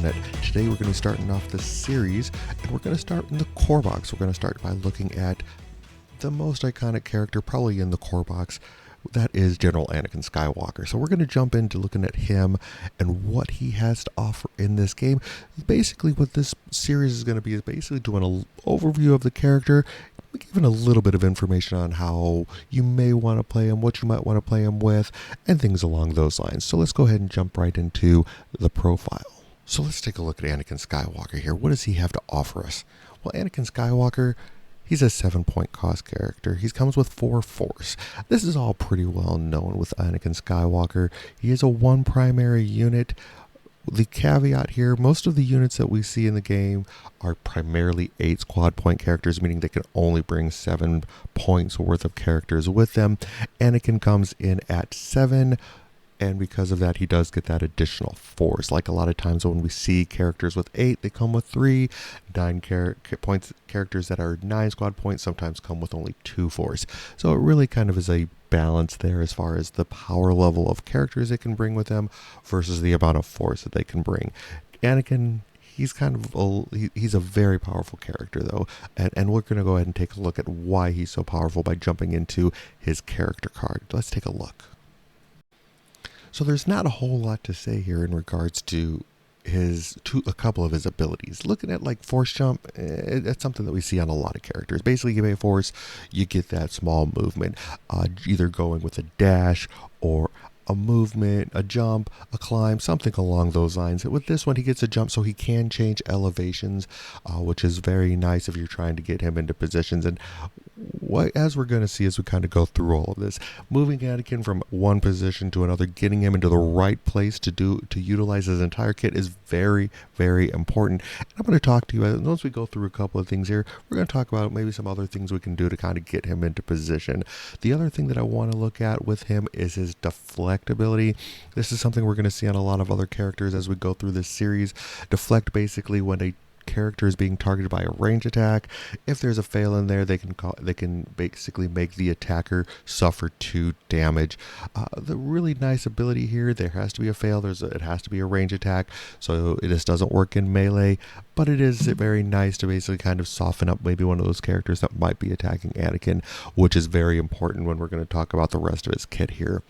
Holonet. Today we're going to be starting off this series, and we're going to start in the core box. We're going to start by looking at the most iconic character probably in the core box. That is General Anakin Skywalker. So we're going to jump into looking at him and what he has to offer in this game. Basically what this series is going to be is basically doing an overview of the character, giving a little bit of information on how you may want to play him, what you might want to play him with, and things along those lines. So let's go ahead and jump right into the profile. So let's take a look at Anakin Skywalker here. What does he have to offer us? Well, Anakin Skywalker, he's a 7-point cost character. He comes with 4 Force. This is all pretty well known with Anakin Skywalker. He is a 1 primary unit. The caveat here, most of the units that we see in the game are primarily 8 squad point characters, meaning they can only bring 7 points worth of characters with them. Anakin comes in at 7, and because of that, he does get that additional Force. Like a lot of times when we see characters with 8, they come with 3. 9 characters that are 9 squad points sometimes come with only 2 Force. So it really kind of is a balance there as far as the power level of characters they can bring with them versus the amount of Force that they can bring. Anakin, he's he's a very powerful character though, and we're going to go ahead and take a look at why he's so powerful by jumping into his character card. Let's take a look. So there's not a whole lot to say here in regards to a couple of his abilities. Looking at like Force Jump, that's something that we see on a lot of characters. Basically, you pay Force, you get that small movement, either going with a dash or a movement, a jump, a climb, something along those lines. With this one, he gets a jump so he can change elevations, which is very nice if you're trying to get him into positions. And as we're going to see as we kind of go through all of this, moving Anakin from one position to another, getting him into the right place to utilize his entire kit is very, very important. And I'm going to talk to you, once we go through a couple of things here, we're going to talk about maybe some other things we can do to kind of get him into position. The other thing that I want to look at with him is his deflect ability. This is something we're going to see on a lot of other characters as we go through this series. Deflect basically when a character is being targeted by a range attack. If there's a fail in there, they can basically make the attacker suffer 2 damage. The really nice ability here, there has to be a fail. It has to be a range attack, so this doesn't work in melee, but it is very nice to basically kind of soften up maybe one of those characters that might be attacking Anakin, which is very important when we're going to talk about the rest of his kit here.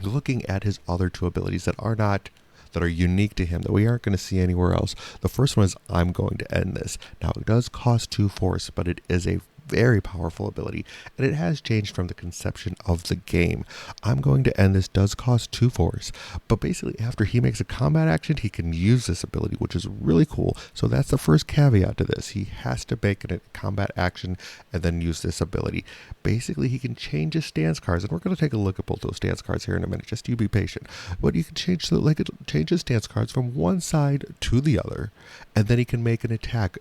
Looking at his other 2 abilities that are unique to him, that we aren't going to see anywhere else. The first one is I'm going to end this. Now, it does cost 2 Force, but it is a very powerful ability, and it has changed from the conception of the game. I'm going to end this does cost 2 Force, but basically after he makes a combat action, he can use this ability, which is really cool. So that's the first caveat to this. He has to make a combat action and then use this ability. Basically, he can change his stance cards, and we're going to take a look at both those stance cards here in a minute. Just you be patient. But you can change his stance cards from one side to the other, and then he can make an attack.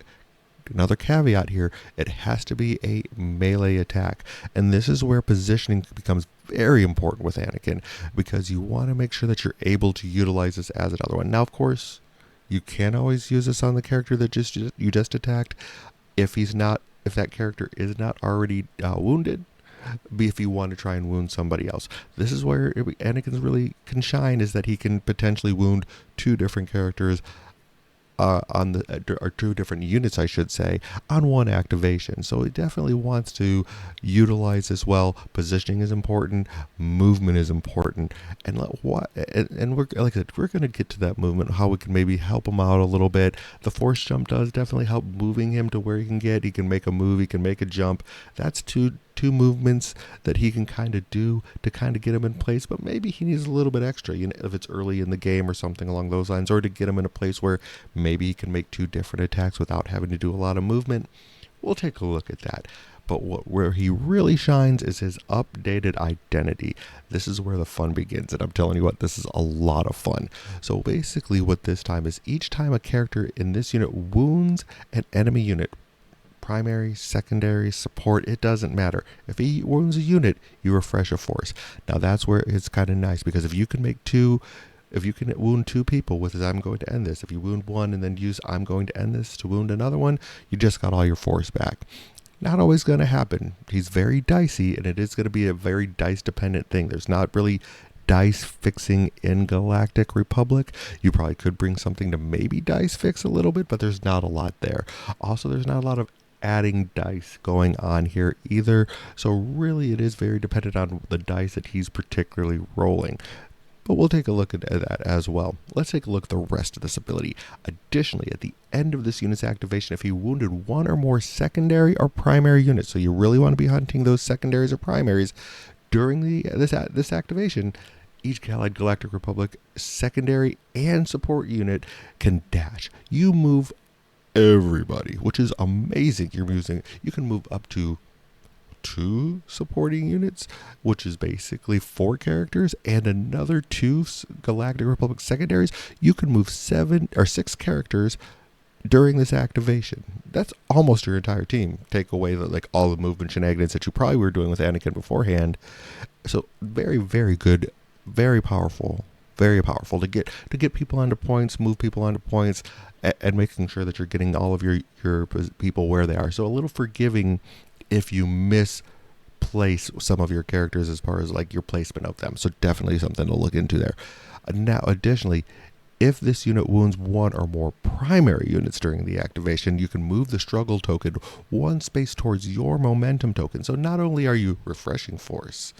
Another caveat here, it has to be a melee attack. And this is where positioning becomes very important with Anakin, because you want to make sure that you're able to utilize this as another one. Now, of course, you can always use this on the character that you just attacked. If that character is not already wounded, if you want to try and wound somebody else. This is where Anakin really can shine, is that he can potentially wound 2 different characters or 2 different units, I should say, on one activation. So it definitely wants to utilize this well. Positioning is important, movement is important, and we're like I said, we're going to get to that movement, how we can maybe help him out a little bit. The Force Jump does definitely help moving him to where he can make a move, he can make a jump. That's two movements that he can kind of do to kind of get him in place, but maybe he needs a little bit extra, if it's early in the game or something along those lines, or to get him in a place where maybe he can make 2 different attacks without having to do a lot of movement. We'll take a look at that. But where he really shines is his updated identity. This is where the fun begins, and I'm telling you what, this is a lot of fun. So basically what this time is, each time a character in this unit wounds an enemy unit, primary, secondary, support, it doesn't matter. If he wounds a unit, you refresh a Force. Now that's where it's kind of nice, because if you can wound 2 people with his I'm going to end this, if you wound 1 and then use I'm going to end this to wound another one, you just got all your Force back. Not always going to happen. He's very dicey, and it is going to be a very dice dependent thing. There's not really dice fixing in Galactic Republic. You probably could bring something to maybe dice fix a little bit, but there's not a lot there. Also, there's not a lot of adding dice going on here either. So really it is very dependent on the dice that he's particularly rolling. But we'll take a look at that as well. Let's take a look at the rest of this ability. Additionally, at the end of this unit's activation, if he wounded one or more secondary or primary units, so you really want to be hunting those secondaries or primaries during this activation, each Allied Galactic Republic secondary and support unit can dash. You move everybody, which is amazing. You can move up to 2 supporting units, which is basically 4 characters, and another 2 Galactic Republic secondaries. You can move 7 or 6 characters during this activation. That's almost your entire team. Take away all the movement shenanigans that you probably were doing with Anakin beforehand. So very, very good, very powerful to get people onto points, move people onto points, and making sure that you're getting all of your people where they are. So a little forgiving if you misplace some of your characters as far as your placement of them. So definitely something to look into there. Now, additionally, if this unit wounds 1 or more primary units during the activation, you can move the struggle token 1 space towards your momentum token. So not only are you refreshing force,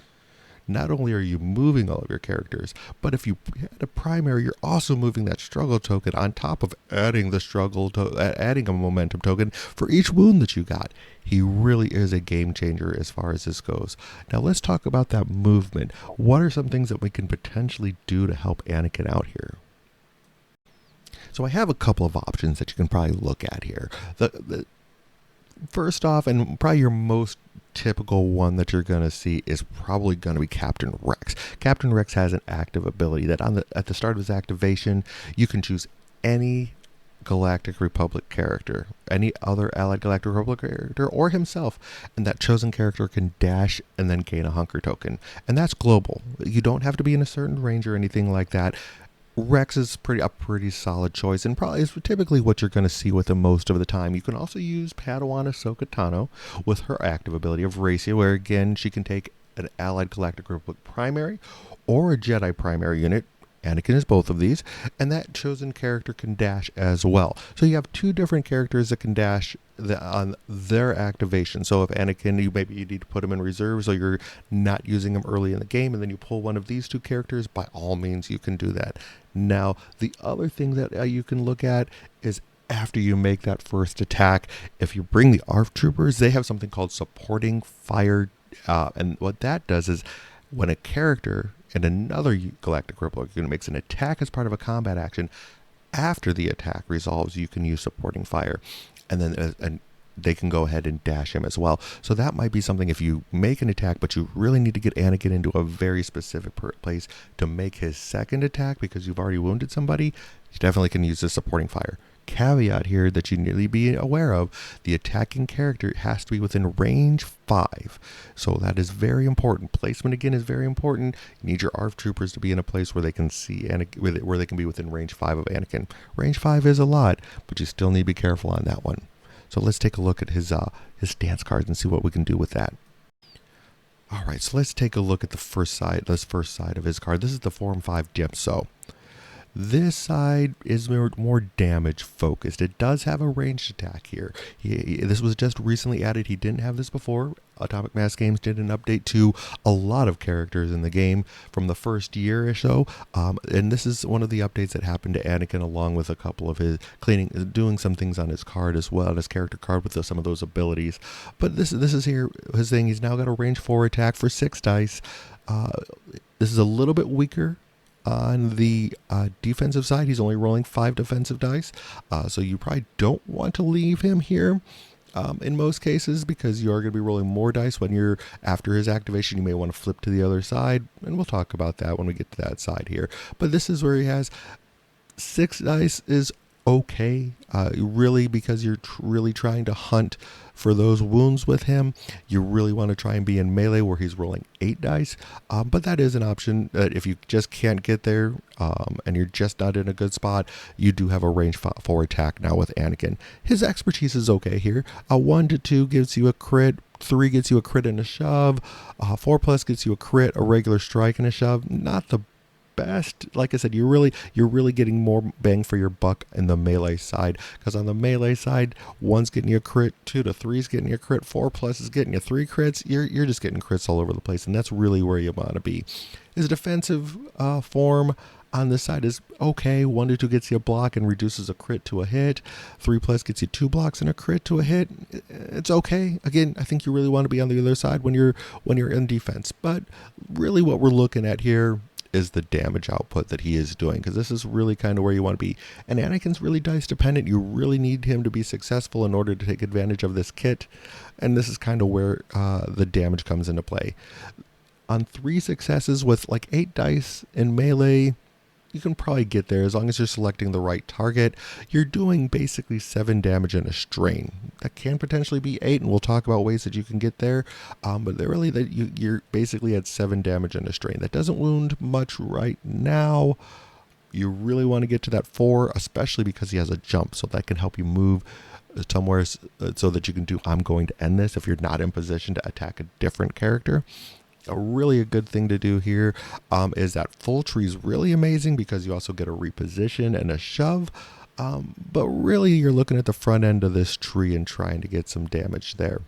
not only are you moving all of your characters, but if you had a primary, you're also moving that struggle token on top of adding adding a momentum token for each wound that you got. He really is a game changer as far as this goes. Now let's talk about that movement. What are some things that we can potentially do to help Anakin out here? So I have a couple of options that you can probably look at here. First off, and probably your most typical one that you're going to see, is probably going to be Captain Rex. Captain Rex has an active ability that at the start of his activation, you can choose any Galactic Republic character, any other Allied Galactic Republic character, or himself, and that chosen character can dash and then gain a hunker token. And that's global. You don't have to be in a certain range or anything like that. Rex is a pretty solid choice, and probably is typically what you're going to see with him most of the time. You can also use Padawan Ahsoka Tano with her active ability of Racia, where again she can take an Allied Galactic Republic primary or a Jedi primary unit. Anakin is both of these, and that chosen character can dash as well. So you have 2 different characters that can dash on their activation. So if Anakin, you need to put him in reserve, so you're not using him early in the game, and then you pull one of these 2 characters, by all means you can do that. Now, the other thing that you can look at is after you make that first attack, if you bring the ARF troopers, they have something called supporting fire, and what that does is when a character and another Galactic Republic unit makes an attack as part of a combat action, after the attack resolves, you can use supporting fire, and then they can go ahead and dash him as well. So that might be something if you make an attack, but you really need to get Anakin into a very specific place to make his second attack because you've already wounded somebody, you definitely can use the supporting fire. Caveat here that you need to be aware of: the attacking character has to be within range 5. So that is very important. Placement again is very important. You need your ARF troopers to be in a place where they can see Anakin, where they can be within range 5 of Anakin. Range 5 is a lot, but you still need to be careful on that one. So let's take a look at his stance cards and see what we can do with that. All right, so let's take a look at the first side of his card. This is the Form 5 Dipso. This side is more damage focused. It does have a ranged attack here. This was just recently added. He didn't have this before. Atomic Mass Games did an update to a lot of characters in the game from the first year or so. And this is one of the updates that happened to Anakin, along with a couple of his doing some things on his card as well, on his character card with some of those abilities. But this is here his thing. He's now got a range 4 attack for 6 dice. This is a little bit weaker on the defensive side. He's only rolling 5 defensive dice, so you probably don't want to leave him here in most cases, because you are going to be rolling more dice when you're after his activation. You may want to flip to the other side, and we'll talk about that when we get to that side here. But this is where he has 6 dice is okay, really, because you're really trying to hunt For those wounds with him, you really want to try and be in melee where he's rolling 8 dice, but that is an option. If you just can't get there and you're just not in a good spot, you do have a range 4 attack now with Anakin. His expertise is okay here. 1 to 2 gives you a crit, 3 gets you a crit and a shove, 4+ gets you a crit, a regular strike, and a shove. Not the best. Like I said, you're really getting more bang for your buck in the melee side, because on the melee side, 1's getting you a crit, 2 to 3's getting you a crit, 4+ is getting you 3 crits. You're just getting crits all over the place, and that's really where you want to be. His defensive form on this side is okay. 1 to 2 gets you a block and reduces a crit to a hit. 3+ gets you 2 blocks and a crit to a hit. It's okay. Again, I think you really want to be on the other side when you're in defense. But really what we're looking at here is the damage output that he is doing, because this is really kind of where you want to be. And Anakin's really dice dependent. You really need him to be successful in order to take advantage of this kit. And this is kind of where the damage comes into play. On 3 successes with like 8 dice in melee, you can probably get there as long as you're selecting the right target. You're doing basically 7 damage in a strain. That can potentially be 8, and we'll talk about ways that you can get there. But really, you're basically at 7 damage in a strain. That doesn't wound much right now. You really want to get to that 4, especially because he has a jump, so that can help you move somewhere so that you can do I'm going to end this if you're not in position to attack a different character. A good thing to do here is that full tree is really amazing because you also get a reposition and a shove. But really, you're looking at the front end of this tree and trying to get some damage there.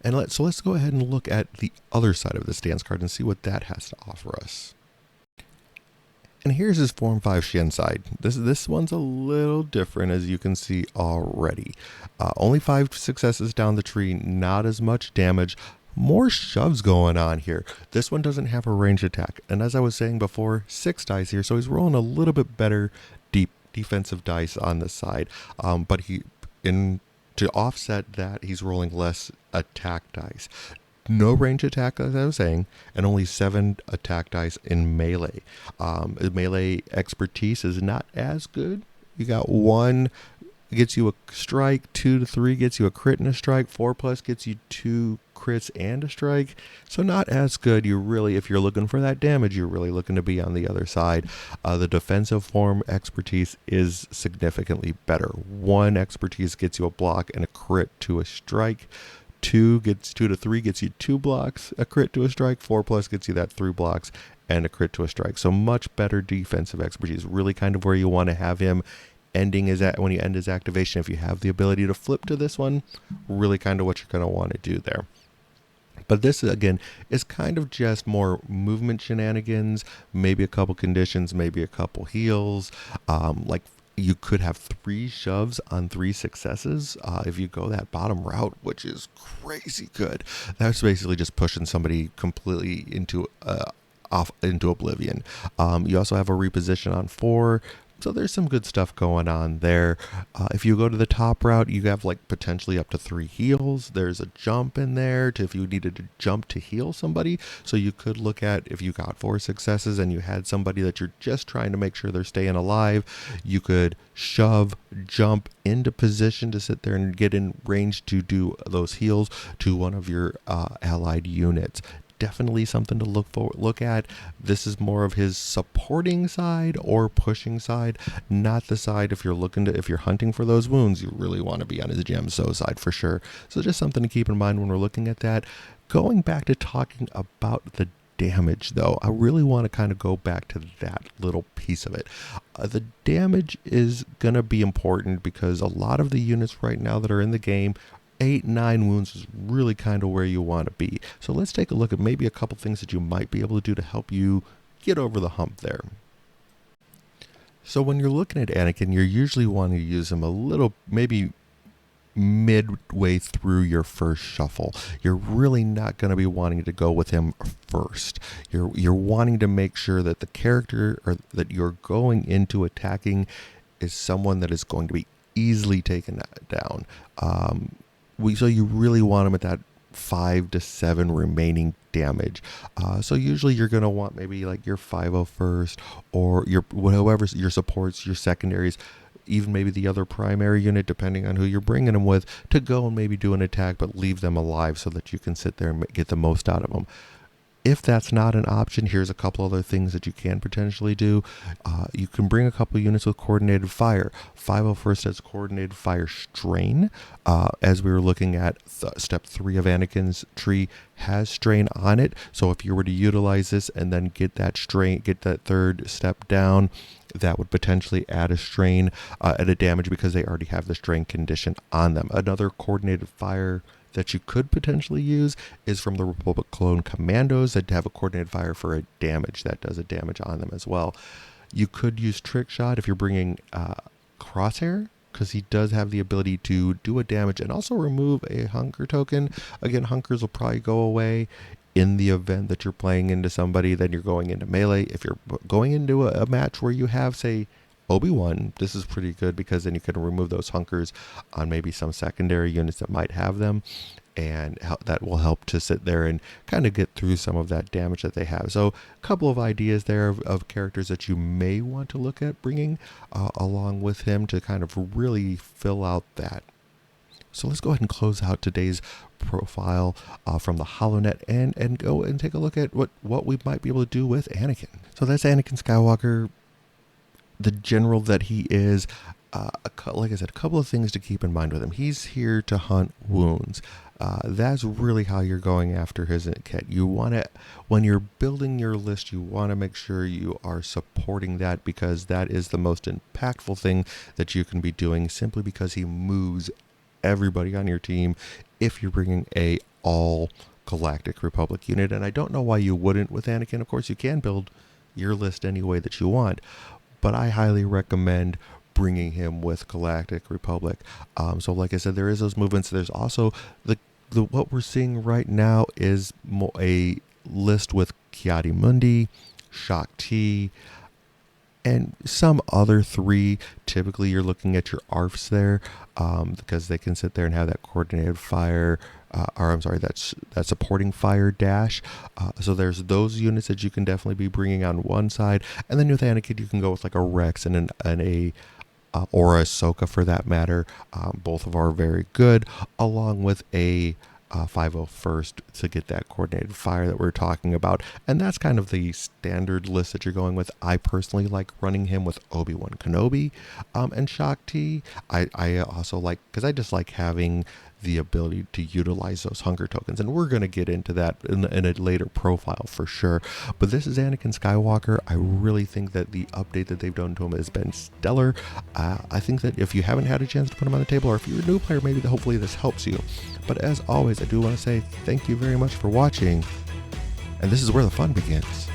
And let's go ahead and look at the other side of the stance card and see what that has to offer us. And here's his Form 5 Shin side. This one's a little different, as you can see already. Only 5 successes down the tree, not as much damage. More shoves going on here. This one doesn't have a range attack. And as I was saying before, 6 dice here. So he's rolling a little bit better defensive dice on the side. But to offset that, he's rolling less attack dice. No range attack, as I was saying, and only 7 attack dice in melee. Melee expertise is not as good. You got 1 gets you a strike, 2 to 3 gets you a crit and a strike, 4+ gets you 2 crits and a strike. So not as good. If you're looking for that damage, you're really looking to be on the other side. The defensive form expertise is significantly better. 1 expertise gets you a block and a crit to a strike. 2 to 3 gets you 2 blocks, a crit to a strike. 4+ gets you that 3 blocks and a crit to a strike. So much better defensive expertise. Really kind of where you want to have him. When you end his activation, if you have the ability to flip to this one, really kind of what you're going to want to do there. But this, again, is kind of just more movement shenanigans, maybe a couple conditions, maybe a couple heals. Like you could have 3 shoves on 3 successes if you go that bottom route, which is crazy good. That's basically just pushing somebody completely into oblivion. You also have a reposition on 4. So there's some good stuff going on there. If you go to the top route, you have like potentially up to 3 heals. There's a jump in there if you needed to jump to heal somebody. So you could look at if you got 4 successes and you had somebody that you're just trying to make sure they're staying alive, you could shove, jump into position to sit there and get in range to do those heals to one of your allied units. Definitely something to look at. This is more of his supporting side or pushing side, not the side if you're hunting for those wounds. You really want to be on his Gemso side for sure. So just something to keep in mind when we're looking at that. Going back to talking about the damage though, I really want to kind of go back to that little piece of it. The damage is going to be important because a lot of the units right now that are in the game, 8-9 wounds is really kind of where you want to be. So let's take a look at maybe a couple things that you might be able to do to help you get over the hump there. So when you're looking at Anakin, you're usually wanting to use him a little, maybe midway through your first shuffle. You're really not going to be wanting to go with him first. You're wanting to make sure that the character or that you're going into attacking is someone that is going to be easily taken down. So you really want them at that 5 to 7 remaining damage. So usually you're going to want maybe like your 501st or whoever your supports, your secondaries. even maybe the other primary unit, depending on who you're bringing them with, to go and maybe do an attack, but leave them alive so that you can sit there and get the most out of them. If that's not an option, here's a couple other things that you can potentially do. You can bring a couple units with coordinated fire. 501st has coordinated fire strain. As we were looking at, step 3 of Anakin's tree has strain on it. So if you were to utilize this and then get that strain, get that third step down, that would potentially add a strain at a damage because they already have the strain condition on them. Another coordinated fire that you could potentially use is from the Republic Clone Commandos that have a coordinated fire for a damage that does a damage on them as well. You could use Trick Shot if you're bringing Crosshair, because he does have the ability to do a damage and also remove a Hunker token. Again, Hunkers will probably go away in the event that you're playing into somebody, then you're going into melee. If you're going into a match where you have, say, Obi-Wan, this is pretty good because then you can remove those Hunkers on maybe some secondary units that might have them, and that will help to sit there and kind of get through some of that damage that they have. So a couple of ideas there of characters that you may want to look at bringing along with him to kind of really fill out that. So let's go ahead and close out today's profile from the Holonet and go and take a look at what we might be able to do with Anakin. So that's Anakin Skywalker, the general that he is. Like I said, a couple of things to keep in mind with him. He's here to hunt wounds. That's really how you're going after his kit. You want to, when you're building your list, you want to make sure you are supporting that, because that is the most impactful thing that you can be doing, simply because he moves everybody on your team if you're bringing a all Galactic Republic unit. And I don't know why you wouldn't with Anakin. Of course, you can build your list any way that you want, but I highly recommend bringing him with Galactic Republic. So like I said, there is those movements. There's also the what we're seeing right now is a list with Kiadi Mundi, Shak Ti, and some other 3. Typically you're looking at your ARFs there, because they can sit there and have that coordinated fire, that supporting fire dash. So there's those units that you can definitely be bringing on one side, and then with Anakin you can go with like a Rex and a or a Ahsoka for that matter. Both of are very good, along with a 501st to get that coordinated fire that we're talking about. And that's kind of the standard list that you're going with. I personally like running him with Obi-Wan Kenobi and Shak Ti. I also like, because I just like having the ability to utilize those hunger tokens, and we're going to get into that in a later profile for sure. But this is Anakin Skywalker. I really think that the update that they've done to him has been stellar. I think that if you haven't had a chance to put him on the table, or if you're a new player, maybe hopefully this helps you. But as always, I do want to say thank you very much for watching, and this is where the fun begins.